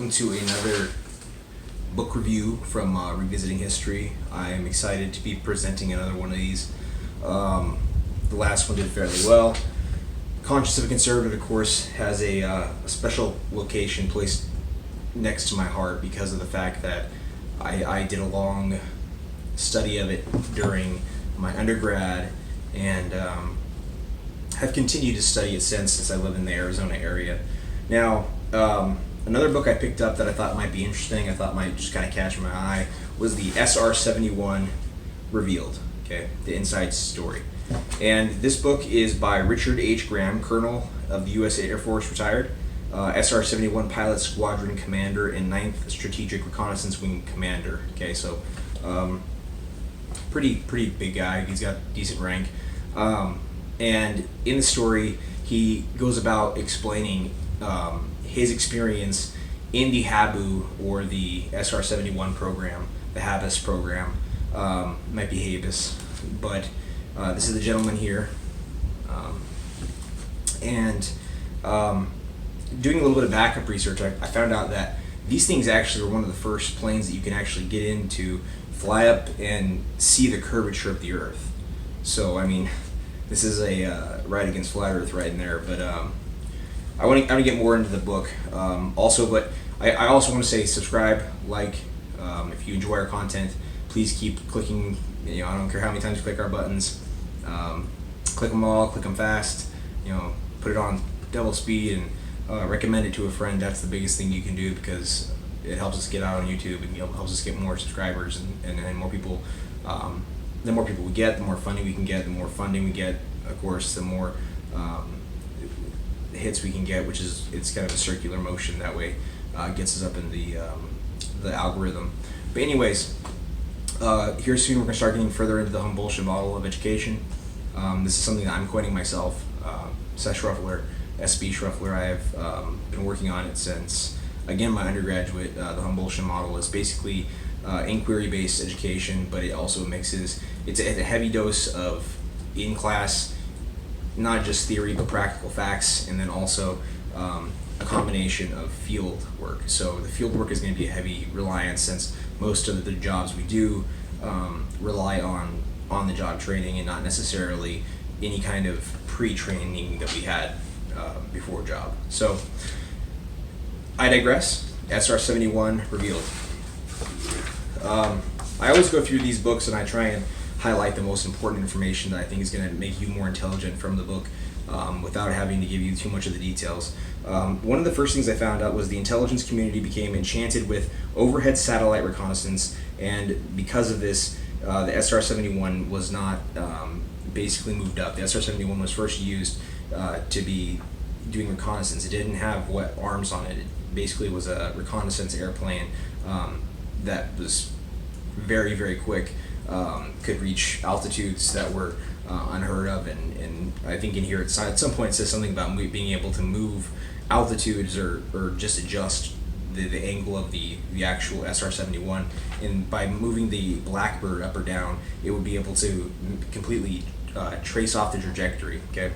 welcome to another book review from Revisiting History. I am excited to be presenting another one of these. The last one did fairly well. Conscience of a Conservative, of course, has a special location placed next to my heart because of the fact that I did a long study of it during my undergrad and have continued to study it since I live in the Arizona area. Now, another book I picked up that I thought might be interesting, I thought might just kind of catch my eye, was the SR-71 Revealed, okay, the inside story. And this book is by Richard H. Graham, Colonel of the U.S. Air Force, retired, SR-71 Pilot Squadron Commander and 9th Strategic Reconnaissance Wing Commander. Okay, so pretty big guy. He's got decent rank. And in the story, he goes about explaining his experience in the HABU, or the SR-71 program, the HABUS program. Might be HABUS, but this is the gentleman here. Doing a little bit of backup research, I found out that these things actually were one of the first planes that you can actually get into, fly up and see the curvature of the Earth. So, I mean, this is a right against flat Earth right in there, but I want to get more into the book. But I also want to say subscribe, like, if you enjoy our content, please keep clicking. I don't care how many times you click our buttons. Click them all, click them fast. Put it on double speed and recommend it to a friend. That's the biggest thing you can do because it helps us get out on YouTube and helps us get more subscribers and more people. The more people we get, the more funding we can get. The more funding we get, of course, the more hits we can get, it's kind of a circular motion that way. Gets us up in the algorithm. But anyways, here soon we're going to start getting further into the Humboldtian model of education. This is something that I'm coining myself. Seth Schruffler, SB Schruffler, I have been working on it since, again, my undergraduate. The Humboldtian model is basically inquiry-based education, but it also mixes, it's a heavy dose of in-class, not just theory, but practical facts, and then also a combination of field work. So the field work is going to be a heavy reliance since most of the jobs we do rely on the job training and not necessarily any kind of pre-training that we had before job. So I digress. SR-71 Revealed. I always go through these books and I try and highlight the most important information that I think is going to make you more intelligent from the book without having to give you too much of the details. One of the first things I found out was the intelligence community became enchanted with overhead satellite reconnaissance, and because of this, the SR-71 was not basically moved up. The SR-71 was first used to be doing reconnaissance. It didn't have wet arms on it. It basically was a reconnaissance airplane that was very quick, could reach altitudes that were unheard of, and I think in here at some point it says something about being able to move altitudes or just adjust the angle of the actual SR-71, and by moving the Blackbird up or down, it would be able to completely trace off the trajectory. Okay.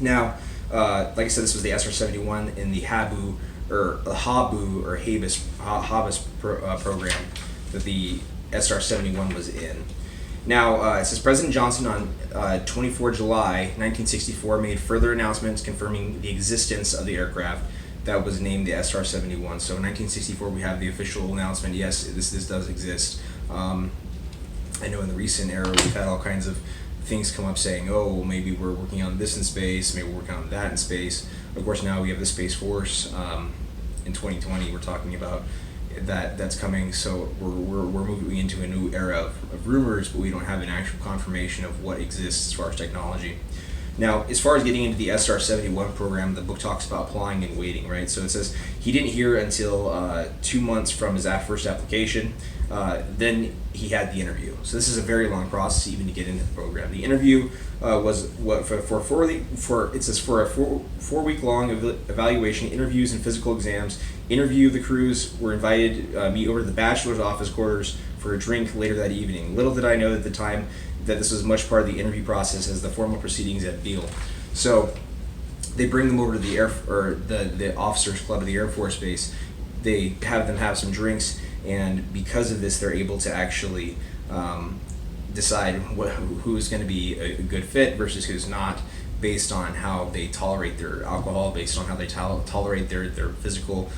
Now, like I said, this was the SR-71 in the HABU or HABUS program that the SR-71 was in. Now, it says President Johnson on 24 July 1964 made further announcements confirming the existence of the aircraft that was named the SR-71. So in 1964 we have the official announcement, yes, this does exist. I know in the recent era we've had all kinds of things come up saying, oh, well, maybe we're working on this in space, maybe we're working on that in space. Of course, now we have the Space Force. In 2020 we're talking about that's coming, so we're moving into a new era of rumors, but we don't have an actual confirmation of what exists as far as technology. Now, as far as getting into the SR-71 program, the book talks about applying and waiting, right? So it says he didn't hear until 2 months from his first application. Then he had the interview. So this is a very long process even to get into the program. The interview was for a 4-week long evaluation, interviews and physical exams. The crews were invited meet over to the bachelor's office quarters for a drink later that evening. Little did I know at the time that this was much part of the interview process as the formal proceedings at Beale. So they bring them over to the officers club of the Air Force Base. they have them have some drinks, and because of this, they're able to actually decide who's going to be a good fit versus who's not, based on how they tolerate their alcohol, based on how they tolerate their physical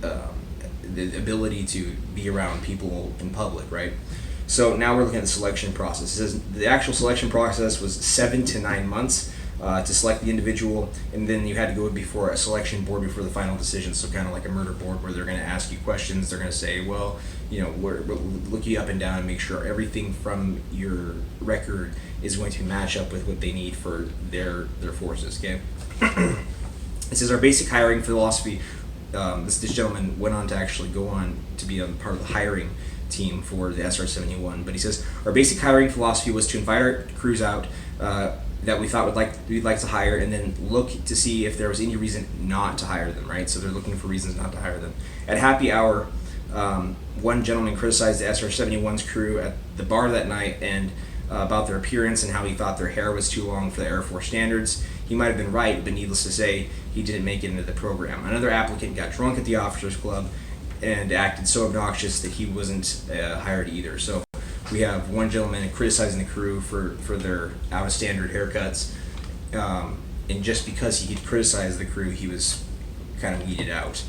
the ability to be around people in public, right? So now we're looking at the selection process. It says the actual selection process was 7 to 9 months to select the individual, and then you had to go before a selection board before the final decision. So kind of like a murder board, where they're going to ask you questions. They're going to say, well, we'll look you up and down and make sure everything from your record is going to match up with what they need for their forces. Okay. It says our basic hiring philosophy. This gentleman went on to actually go on to be a part of the hiring team for the SR-71, but he says our basic hiring philosophy was to invite our crews out that we thought we'd like to hire, and then look to see if there was any reason not to hire them, right? So they're looking for reasons not to hire them. At happy hour, one gentleman criticized the SR-71's crew at the bar that night and about their appearance and how he thought their hair was too long for the Air Force standards. He might have been right, but needless to say, he didn't make it into the program. Another applicant got drunk at the officers' club and acted so obnoxious that he wasn't hired either. So we have one gentleman criticizing the crew for their out-of-standard haircuts, and just because he could criticize the crew, he was kind of weeded out.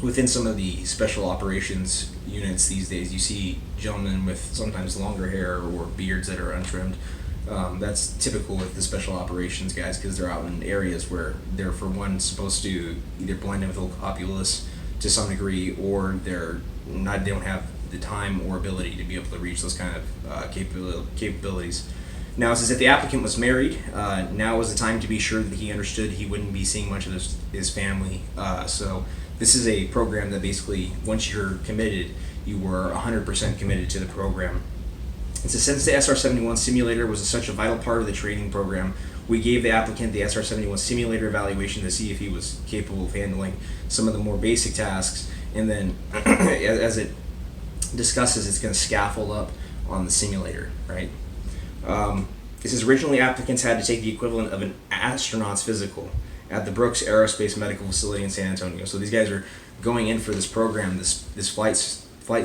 Within some of the special operations units these days, you see gentlemen with sometimes longer hair or beards that are untrimmed. That's typical with the special operations guys, because they're out in areas where they're, for one, supposed to either blend in with the local populace to some degree, or they don't have the time or ability to be able to reach those kind of capabilities. Now, it says that the applicant was married. Now was the time to be sure that he understood he wouldn't be seeing much of his family. So this is a program that basically, once you're committed, you were 100% committed to the program. It says, since the SR-71 simulator was such a vital part of the training program, we gave the applicant the SR-71 simulator evaluation to see if he was capable of handling some of the more basic tasks, and then as it discusses, it's going to scaffold up on the simulator, right? It says originally applicants had to take the equivalent of an astronaut's physical at the Brooks Aerospace Medical Facility in San Antonio. So these guys are going in for this program, this flight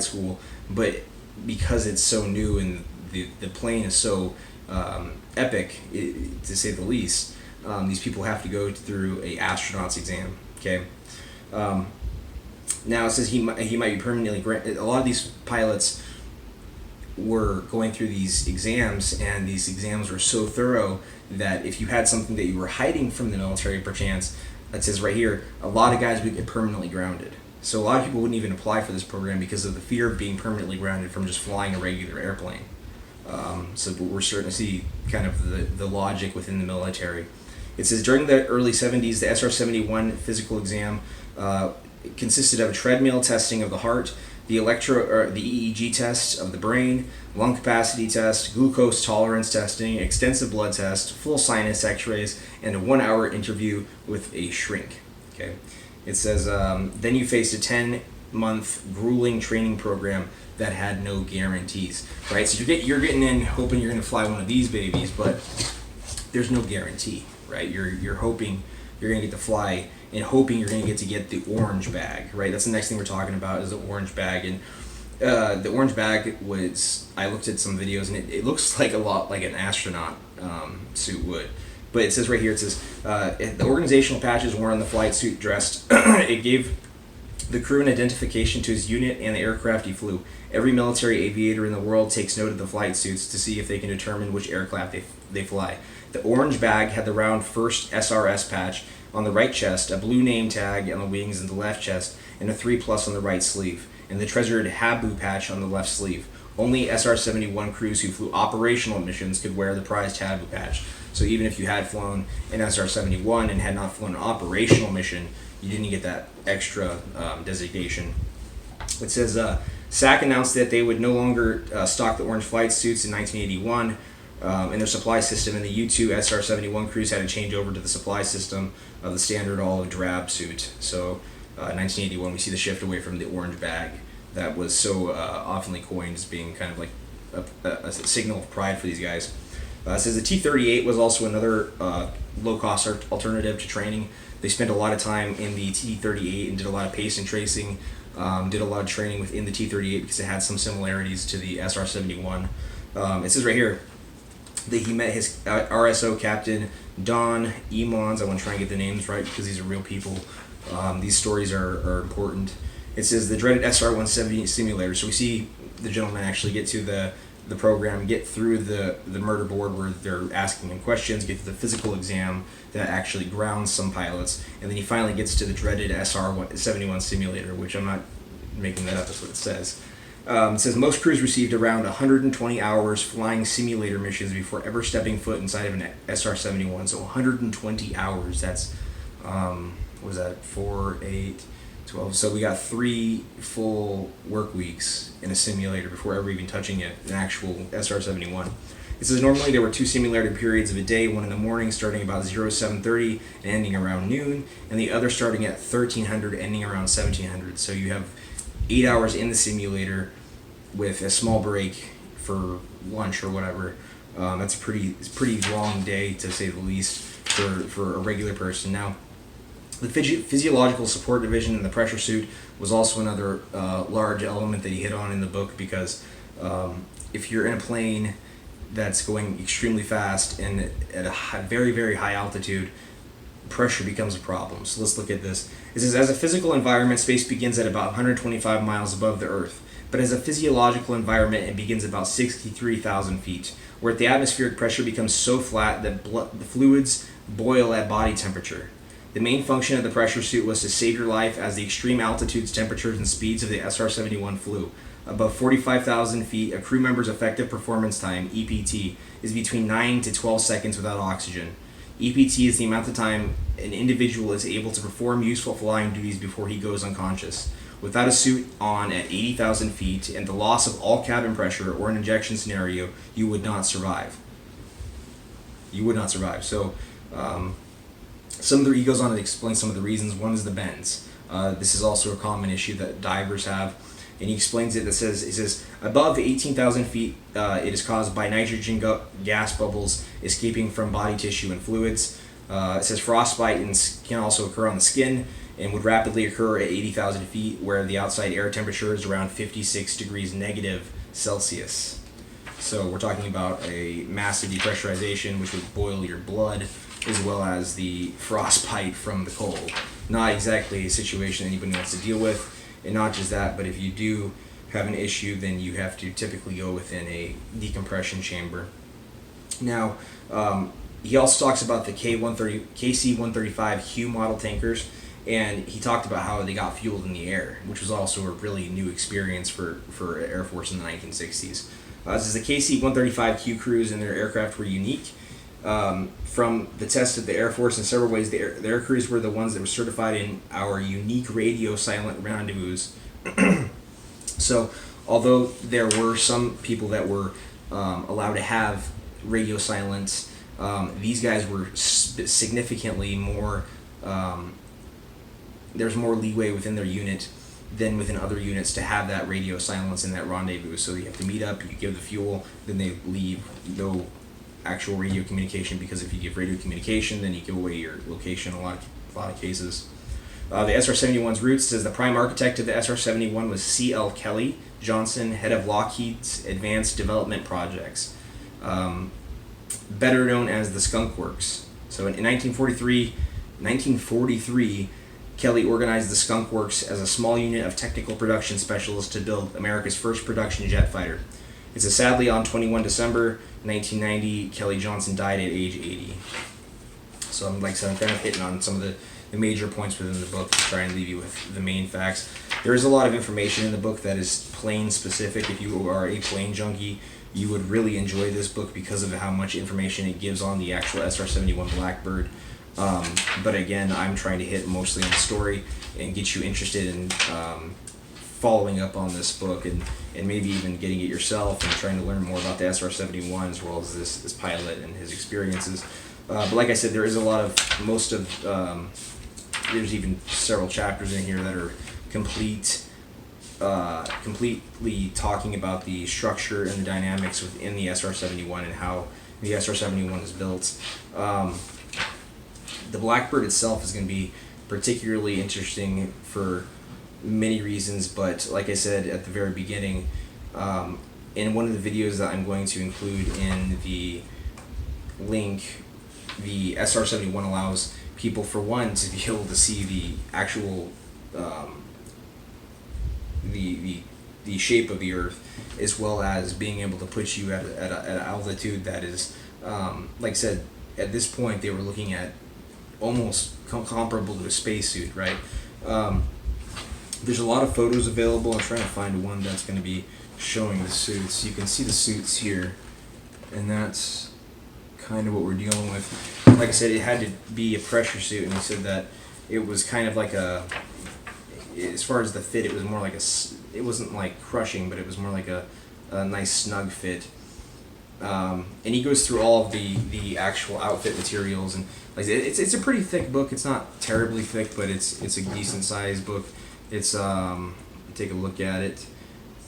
school, but because it's so new and the plane is so epic, to say the least, these people have to go through a astronaut's exam. Okay. Now it says he might be permanently granted. A lot of these pilots were going through these exams, and these exams were so thorough that if you had something that you were hiding from the military, perchance, it says right here, a lot of guys would get permanently grounded. So a lot of people wouldn't even apply for this program because of the fear of being permanently grounded from just flying a regular airplane. So we're starting to see kind of the logic within the military. It says during the early 70s, the SR-71 physical exam consisted of a treadmill testing of the heart, the EEG test of the brain, lung capacity test, glucose tolerance testing, extensive blood test, full sinus x-rays, and a 1-hour interview with a shrink. Okay. It says, then you faced a 10-month grueling training program that had no guarantees, right? So you're getting in hoping you're going to fly one of these babies, but there's no guarantee, right? You're hoping you're going to get to fly and hoping you're going to get the orange bag, right? That's the next thing we're talking about, is the orange bag. And the orange bag was, I looked at some videos, and it looks like a lot like an astronaut suit would. But it says right here, it says, the organizational patches worn on the flight suit dressed. It gave the crew an identification to his unit and the aircraft he flew. Every military aviator in the world takes note of the flight suits to see if they can determine which aircraft they fly. The orange bag had the round first SRS patch on the right chest, a blue name tag on the wings in the left chest, and a 3+ on the right sleeve, and the treasured Habu patch on the left sleeve. Only SR-71 crews who flew operational missions could wear the prized Habu patch. So even if you had flown an SR-71 and had not flown an operational mission, you didn't get that extra designation. It says SAC announced that they would no longer stock the orange flight suits in 1981 in their supply system, and the U-2 SR-71 crews had to change over to the supply system of the standard olive drab suit. So 1981, we see the shift away from the orange bag that was so oftenly coined as being kind of like a signal of pride for these guys. It says the T-38 was also another low-cost alternative to training. They spent a lot of time in the T-38 and did a lot of pace and tracing, did a lot of training within the T-38 because it had some similarities to the SR-71. It says right here that he met his RSO captain, Don Emons. I want to try and get the names right because these are real people. These stories are important. It says the dreaded SR-170 simulator. So we see the gentleman actually get to the program, get through the murder board where they're asking him questions, get to the physical exam that actually grounds some pilots, and then he finally gets to the dreaded SR-71 simulator, which I'm not making that up, that's what it says. It says most crews received around 120 hours flying simulator missions before ever stepping foot inside of an SR-71. So 120 hours, that's, what was that, 4, 8, 12. So we got 3 full work weeks in a simulator before ever even touching an actual SR-71. It says normally there were 2 simulator periods of a day, one in the morning starting about 07:30 and ending around noon, and the other starting at 1300 ending around 1700. So you have 8 hours in the simulator with a small break for lunch or whatever. That's a pretty long day, to say the least, for a regular person. Now, the physiological support division in the pressure suit was also another large element that he hit on in the book, because if you're in a plane that's going extremely fast and at a very, very high altitude, pressure becomes a problem. So let's look at this. It says, as a physical environment, space begins at about 125 miles above the Earth. But as a physiological environment, it begins about 63,000 feet, where the atmospheric pressure becomes so flat that the fluids boil at body temperature. The main function of the pressure suit was to save your life as the extreme altitudes, temperatures, and speeds of the SR-71 flew. Above 45,000 feet, a crew member's effective performance time, EPT, is between 9 to 12 seconds without oxygen. EPT is the amount of time an individual is able to perform useful flying duties before he goes unconscious. Without a suit on at 80,000 feet and the loss of all cabin pressure or an ejection scenario, you would not survive. You would not survive. So, he goes on to explain some of the reasons. One is the bends. This is also a common issue that divers have. And he explains it. It says above 18,000 feet, it is caused by nitrogen gas bubbles escaping from body tissue and fluids. It says frostbite can also occur on the skin and would rapidly occur at 80,000 feet, where the outside air temperature is around 56 degrees negative Celsius. So we're talking about a massive depressurization, which would boil your blood, as well as the frostbite from the cold. Not exactly a situation anybody wants to deal with. And not just that, but if you do have an issue, then you have to typically go within a decompression chamber. Now, he also talks about the KC-135 Hugh model tankers, and he talked about how they got fueled in the air, which was also a really new experience for Air Force in the 1960s. This is the KC-135Q crews and their aircraft were unique. From the test of the Air Force in several ways, the air crews were the ones that were certified in our unique radio silent rendezvous. So, although there were some people that were allowed to have radio silence, these guys were significantly more, there's more leeway within their unit than within other units to have that radio silence in that rendezvous. So you have to meet up, you give the fuel, then they leave. No actual radio communication, because if you give radio communication, then you give away your location in a lot of cases. The SR-71's roots says the prime architect of the SR-71 was C.L. Kelly Johnson, head of Lockheed's Advanced Development Projects, better known as the Skunk Works. So in 1943, Kelly organized the Skunk Works as a small unit of technical production specialists to build America's first production jet fighter. It says, sadly, on 21 December 1990, Kelly Johnson died at age 80. So I'm kind of hitting on some of the major points within the book to try and leave you with the main facts. There is a lot of information in the book that is plane specific. If you are a plane junkie, you would really enjoy this book because of how much information it gives on the actual SR-71 Blackbird. But again, I'm trying to hit mostly on the story and get you interested in following up on this book and maybe even getting it yourself and trying to learn more about the SR-71 as well as this pilot and his experiences. But like I said, there is a lot of, there's even several chapters in here that are completely talking about the structure and the dynamics within the SR-71 and how the SR-71 is built. The Blackbird itself is going to be particularly interesting for many reasons, but like I said at the very beginning, in one of the videos that I'm going to include in the link, the SR-71 allows people, for one, to be able to see the actual the shape of the Earth, as well as being able to put you at an altitude that is, like I said, at this point they were looking at almost comparable to a spacesuit, right? There's a lot of photos available. I'm trying to find one that's going to be showing the suits. You can see the suits here, and that's kind of what we're dealing with. Like I said, it had to be a pressure suit, and he said that it was kind of like as far as the fit, it was more like it wasn't like crushing, but it was more like a nice snug fit. And he goes through all of the actual outfit materials, and like it's a pretty thick book. It's not terribly thick, but it's a decent sized book. It's take a look at it.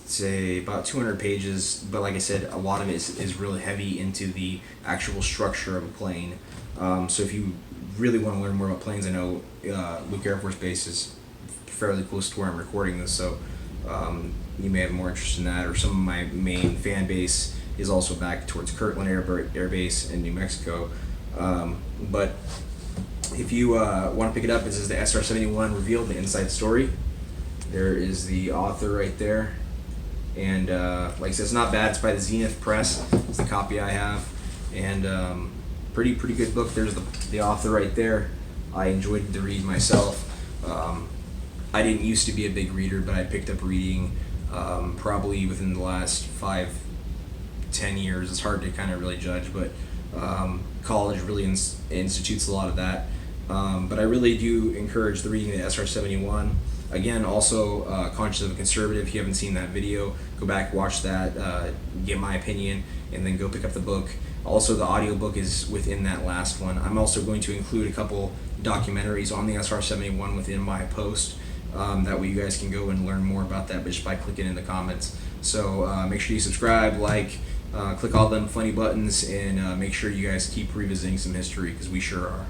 It's about 200 pages, but like I said, a lot of it is really heavy into the actual structure of a plane. So if you really want to learn more about planes, I know Luke Air Force Base is fairly close to where I'm recording this, so you may have more interest in that. Or some of my main fan base is also back towards Kirtland Air Base in New Mexico. But if you want to pick it up, this is the SR-71 Revealed, the Inside Story. There is the author right there. And like I said, it's not bad. It's by the Zenith Press. It's the copy I have. And pretty good book. There's the author right there. I enjoyed the read myself. I didn't used to be a big reader, but I picked up reading probably within the last 5-10 years. It's hard to kind of really judge, but college really institutes a lot of that. But I really do encourage the reading of the SR-71. Again, also Conscious of a Conservative. If you haven't seen that video, go back, watch that, get my opinion, and then go pick up the book. Also, the audiobook is within that last one. I'm also going to include a couple documentaries on the SR-71 within my post. That way you guys can go and learn more about that just by clicking in the comments. So make sure you subscribe, like, click all them funny buttons, and make sure you guys keep revisiting some history, because we sure are.